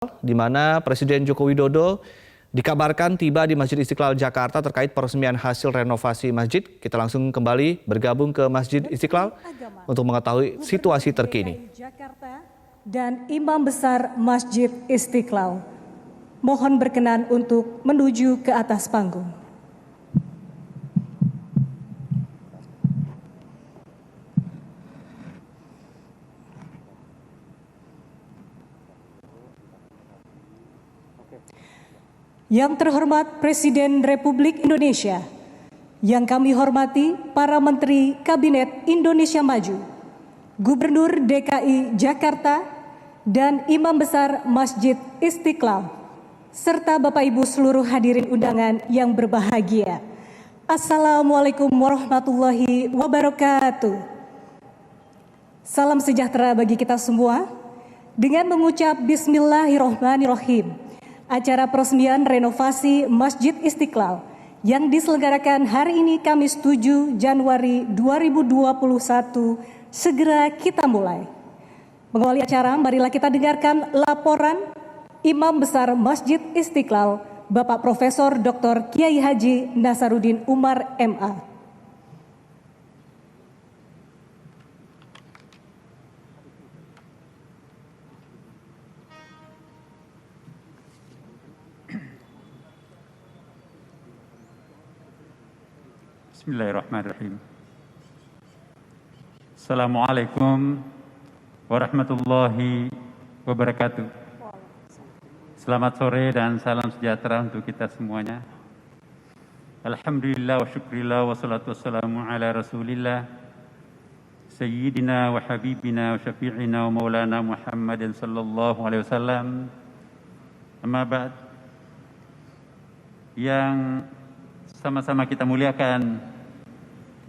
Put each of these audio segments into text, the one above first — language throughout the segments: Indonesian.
di mana Presiden Joko Widodo dikabarkan tiba di Masjid Istiqlal Jakarta terkait peresmian hasil renovasi masjid. Kita langsung kembali bergabung ke Masjid Istiqlal untuk mengetahui situasi terkini. Jakarta dan Imam Besar Masjid Istiqlal, mohon berkenan untuk menuju ke atas panggung. Yang terhormat Presiden Republik Indonesia, yang kami hormati para Menteri Kabinet Indonesia Maju, Gubernur DKI Jakarta, dan Imam Besar Masjid Istiqlal, serta Bapak Ibu seluruh hadirin undangan yang berbahagia. Assalamualaikum warahmatullahi wabarakatuh. Salam sejahtera bagi kita semua. Dengan mengucap Bismillahirrahmanirrahim, acara peresmian renovasi Masjid Istiqlal yang diselenggarakan hari ini Kamis 7 Januari 2021 segera kita mulai. Mengawali acara, marilah kita dengarkan laporan Imam Besar Masjid Istiqlal, Bapak Profesor Dr. Kiai Haji Nasaruddin Umar MA. Bismillahirrahmanirrahim. Assalamualaikum warahmatullahi wabarakatuh. Selamat sore dan salam sejahtera untuk kita semuanya. Alhamdulillah wa syukrillah wa salatu wassalamu ala rasulillah Sayyidina wa habibina wa syafi'ina wa maulana Muhammadin sallallahu alaihi wasallam. Amma ba'd. Yang sama-sama kita muliakan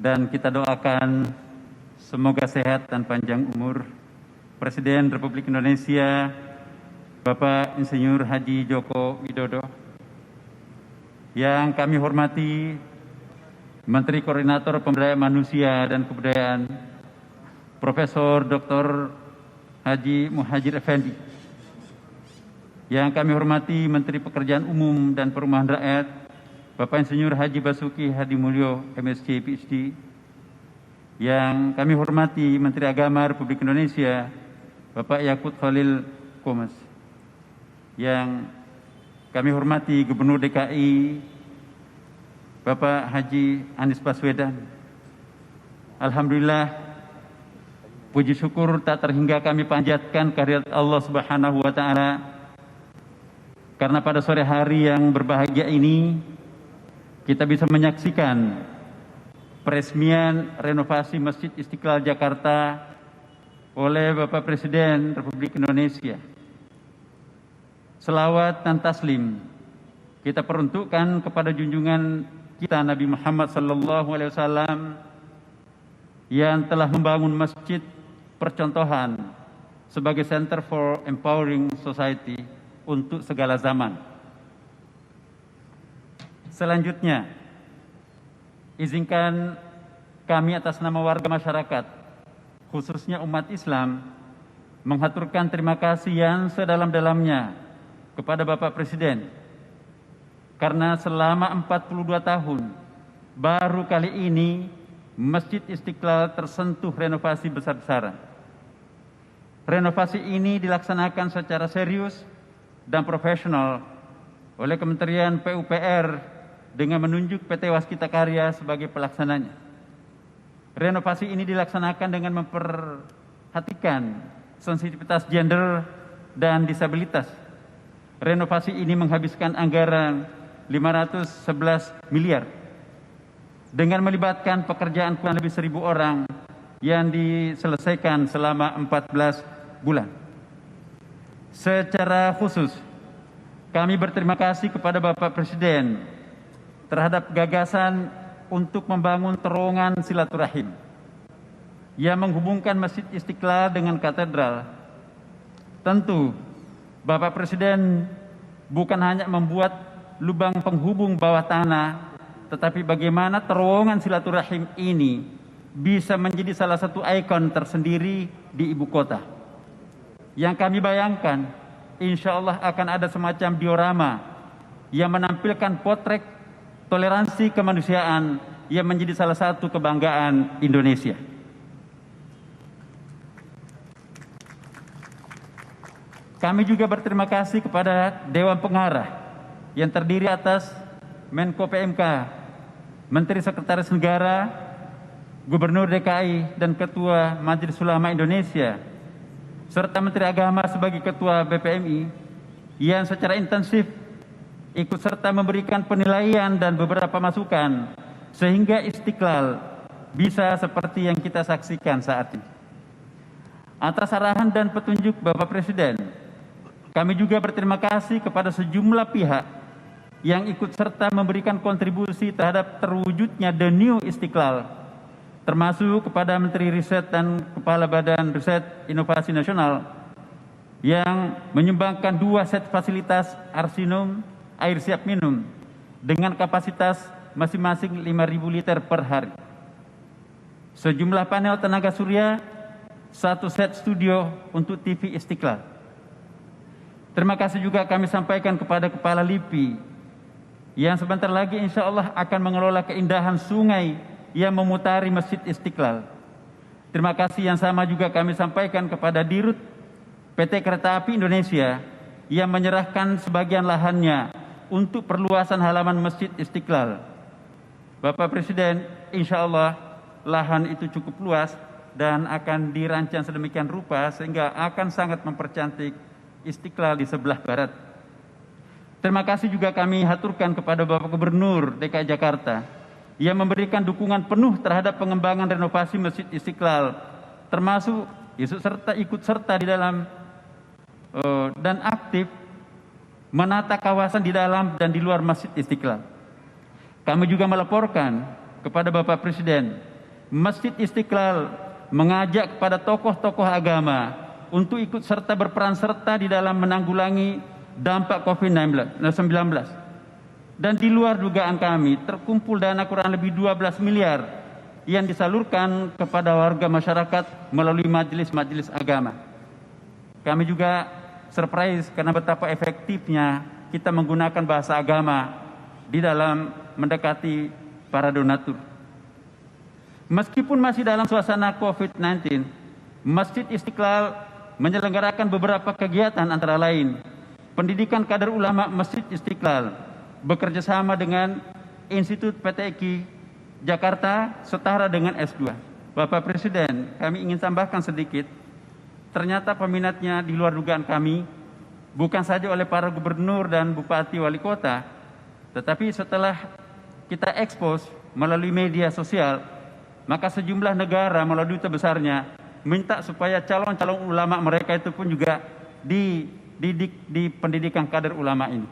dan kita doakan semoga sehat dan panjang umur Presiden Republik Indonesia Bapak Insinyur Haji Joko Widodo, yang kami hormati Menteri Koordinator Pemberdayaan Manusia dan Kebudayaan Profesor Dr. Haji Muhajir Effendi, yang kami hormati Menteri Pekerjaan Umum dan Perumahan Rakyat Bapak Insinyur Haji Basuki Hadi Mulyo, MSc, PhD, yang kami hormati Menteri Agama Republik Indonesia Bapak Yakut Khalil Qomas, yang kami hormati Gubernur DKI Bapak Haji Anies Baswedan. Alhamdulillah, puji syukur tak terhingga kami panjatkan kehadirat Allah Subhanahu wa Ta'ala, karena pada sore hari yang berbahagia ini kita bisa menyaksikan peresmian renovasi Masjid Istiqlal Jakarta oleh Bapak Presiden Republik Indonesia. Selawat dan taslim kita peruntukkan kepada junjungan kita Nabi Muhammad SAW yang telah membangun masjid percontohan sebagai Center for Empowering Society untuk segala zaman. Selanjutnya, izinkan kami atas nama warga masyarakat, khususnya umat Islam, menghaturkan terima kasih yang sedalam-dalamnya kepada Bapak Presiden, karena selama 42 tahun, baru kali ini Masjid Istiqlal tersentuh renovasi besar-besaran. Renovasi ini dilaksanakan secara serius dan profesional oleh Kementerian PUPR dengan menunjuk PT Waskita Karya sebagai pelaksananya. Renovasi ini dilaksanakan dengan memperhatikan sensitivitas gender dan disabilitas. Renovasi ini menghabiskan anggaran 511 miliar dengan melibatkan pekerjaan kurang lebih 1.000 orang yang diselesaikan selama 14 bulan. Secara khusus, kami berterima kasih kepada Bapak Presiden terhadap gagasan untuk membangun terowongan silaturahim yang menghubungkan Masjid Istiqlal dengan katedral. Tentu, Bapak Presiden bukan hanya membuat lubang penghubung bawah tanah, tetapi bagaimana terowongan silaturahim ini bisa menjadi salah satu ikon tersendiri di ibu kota. Yang kami bayangkan, insya Allah akan ada semacam diorama yang menampilkan potret toleransi kemanusiaan yang menjadi salah satu kebanggaan Indonesia. Kami juga berterima kasih kepada Dewan Pengarah yang terdiri atas Menko PMK, Menteri Sekretaris Negara, Gubernur DKI dan Ketua Majelis Ulama Indonesia, serta Menteri Agama sebagai Ketua BPMI yang secara intensif ikut serta memberikan penilaian dan beberapa masukan sehingga Istiqlal bisa seperti yang kita saksikan saat ini. Atas arahan dan petunjuk Bapak Presiden, kami juga berterima kasih kepada sejumlah pihak yang ikut serta memberikan kontribusi terhadap terwujudnya The New Istiqlal, termasuk kepada Menteri Riset dan Kepala Badan Riset Inovasi Nasional yang menyumbangkan 2 set fasilitas arsinum air siap minum dengan kapasitas masing-masing 5.000 liter per hari. Sejumlah panel tenaga surya, 1 set studio untuk TV Istiqlal. Terima kasih juga kami sampaikan kepada Kepala LIPI yang sebentar lagi insya Allah akan mengelola keindahan sungai yang memutari Masjid Istiqlal. Terima kasih yang sama juga kami sampaikan kepada Dirut PT Kereta Api Indonesia yang menyerahkan sebagian lahannya untuk perluasan halaman Masjid Istiqlal. Bapak Presiden, insya Allah lahan itu cukup luas dan akan dirancang sedemikian rupa sehingga akan sangat mempercantik Istiqlal di sebelah barat. Terima kasih juga kami haturkan kepada Bapak Gubernur DKI Jakarta yang memberikan dukungan penuh terhadap pengembangan renovasi Masjid Istiqlal, termasuk ikut serta di dalam dan aktif menata kawasan di dalam dan di luar Masjid Istiqlal. Kami juga melaporkan kepada Bapak Presiden, Masjid Istiqlal mengajak kepada tokoh-tokoh agama untuk ikut serta berperan serta di dalam menanggulangi dampak COVID-19. Dan di luar dugaan kami, terkumpul dana kurang lebih 12 miliar yang disalurkan kepada warga masyarakat melalui majelis-majelis agama. Kami juga surprise karena betapa efektifnya kita menggunakan bahasa agama di dalam mendekati para donatur. Meskipun masih dalam suasana COVID-19, Masjid Istiqlal menyelenggarakan beberapa kegiatan antara lain pendidikan kader ulama Masjid Istiqlal bekerja sama dengan Institut PTQ Jakarta setara dengan S2. Bapak Presiden, kami ingin tambahkan sedikit, ternyata peminatnya di luar dugaan kami, bukan saja oleh para gubernur dan bupati wali kota, tetapi setelah kita ekspos melalui media sosial, maka sejumlah negara melalui duta besarnya minta supaya calon-calon ulama mereka itu pun juga dididik di pendidikan kader ulama ini.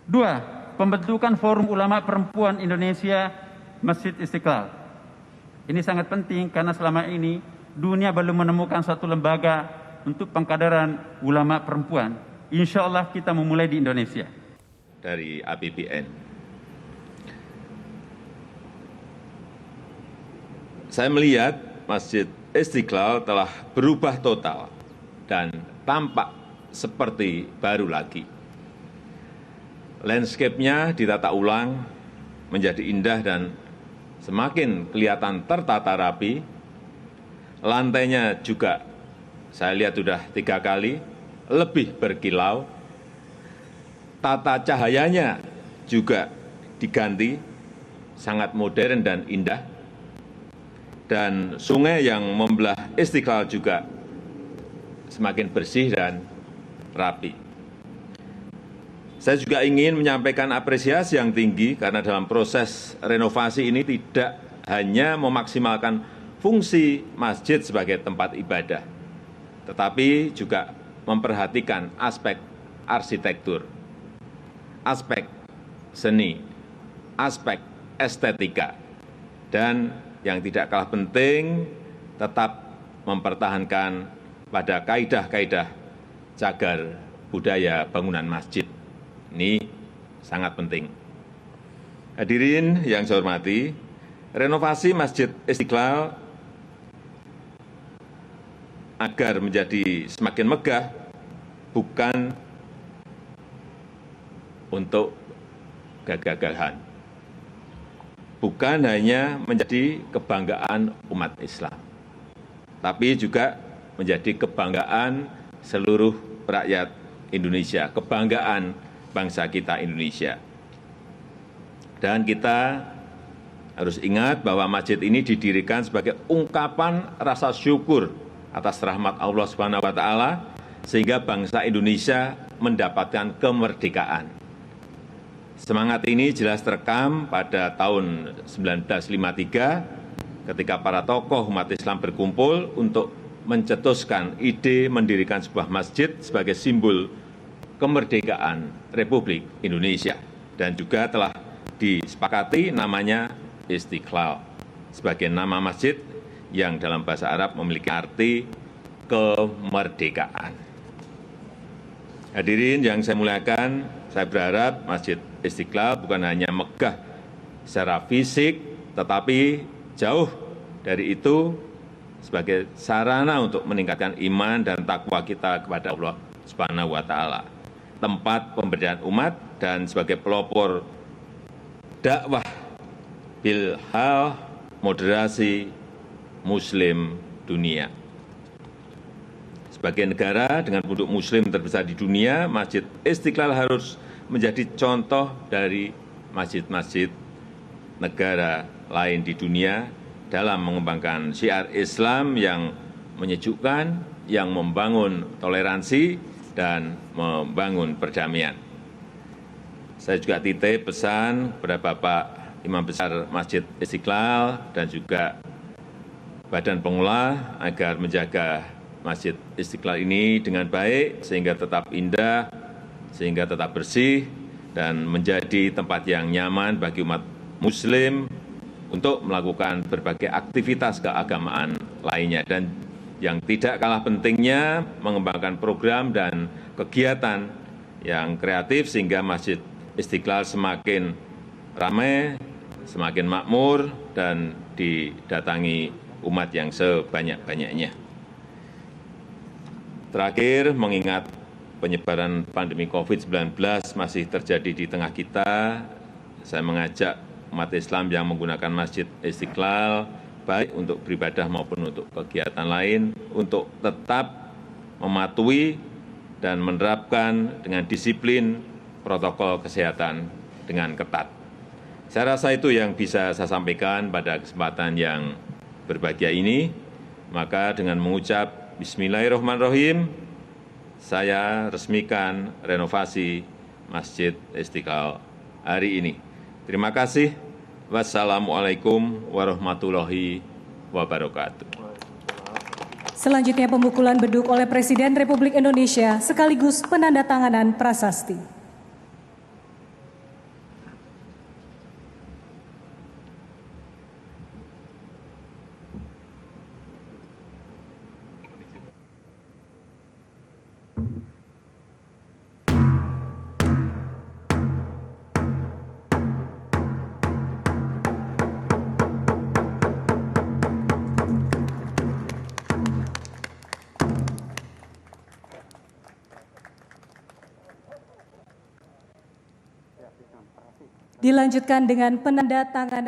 2. Pembentukan Forum Ulama Perempuan Indonesia Masjid Istiqlal. Ini sangat penting karena selama ini dunia belum menemukan satu lembaga untuk pengkaderan ulama perempuan. Insya Allah kita memulai di Indonesia. Dari APBN. Saya melihat Masjid Istiqlal telah berubah total dan tampak seperti baru lagi. Landscape-nya ditata ulang menjadi indah dan semakin kelihatan tertata rapi. Lantainya juga saya lihat sudah 3 kali lebih berkilau. Tata cahayanya juga diganti, sangat modern dan indah. Dan sungai yang membelah Istiqlal juga semakin bersih dan rapi. Saya juga ingin menyampaikan apresiasi yang tinggi karena dalam proses renovasi ini tidak hanya memaksimalkan fungsi masjid sebagai tempat ibadah, tetapi juga memperhatikan aspek arsitektur, aspek seni, aspek estetika, dan yang tidak kalah penting, tetap mempertahankan pada kaidah-kaidah cagar budaya bangunan masjid. Ini sangat penting. Hadirin yang saya hormati, renovasi Masjid Istiqlal agar menjadi semakin megah bukan untuk gagah-gagahan, bukan hanya menjadi kebanggaan umat Islam, tapi juga menjadi kebanggaan seluruh rakyat Indonesia, kebanggaan bangsa kita Indonesia. Dan kita harus ingat bahwa masjid ini didirikan sebagai ungkapan rasa syukur atas rahmat Allah Subhanahu wa taala sehingga bangsa Indonesia mendapatkan kemerdekaan. Semangat ini jelas terekam pada tahun 1953 ketika para tokoh umat Islam berkumpul untuk mencetuskan ide mendirikan sebuah masjid sebagai simbol kemerdekaan Republik Indonesia dan juga telah disepakati namanya Istiqlal sebagai nama masjid yang dalam bahasa Arab memiliki arti kemerdekaan. Hadirin yang saya muliakan, saya berharap Masjid Istiqlal bukan hanya megah secara fisik, tetapi jauh dari itu sebagai sarana untuk meningkatkan iman dan takwa kita kepada Allah Subhanahu wa taala, tempat pemberdayaan umat dan sebagai pelopor dakwah bilhal moderasi Muslim dunia. Sebagai negara dengan penduduk Muslim terbesar di dunia, Masjid Istiqlal harus menjadi contoh dari masjid-masjid negara lain di dunia dalam mengembangkan syiar Islam yang menyejukkan, yang membangun toleransi, dan membangun perdamaian. Saya juga titip pesan kepada Bapak Imam Besar Masjid Istiqlal dan juga Badan Pengelola agar menjaga Masjid Istiqlal ini dengan baik sehingga tetap indah, sehingga tetap bersih, dan menjadi tempat yang nyaman bagi umat Muslim untuk melakukan berbagai aktivitas keagamaan lainnya. Dan yang tidak kalah pentingnya, mengembangkan program dan kegiatan yang kreatif sehingga Masjid Istiqlal semakin ramai, semakin makmur, dan didatangi umat yang sebanyak-banyaknya. Terakhir, mengingat penyebaran pandemi COVID-19 masih terjadi di tengah kita, saya mengajak umat Islam yang menggunakan Masjid Istiqlal, baik untuk beribadah maupun untuk kegiatan lain, untuk tetap mematuhi dan menerapkan dengan disiplin protokol kesehatan dengan ketat. Saya rasa itu yang bisa saya sampaikan pada kesempatan yang berbahagia ini. Maka dengan mengucap Bismillahirrahmanirrahim, saya resmikan renovasi Masjid Istiqlal hari ini. Terima kasih. Wassalamualaikum warahmatullahi wabarakatuh. Selanjutnya pembukulan beduk oleh Presiden Republik Indonesia sekaligus penandatanganan prasasti. Dilanjutkan dengan penandatanganan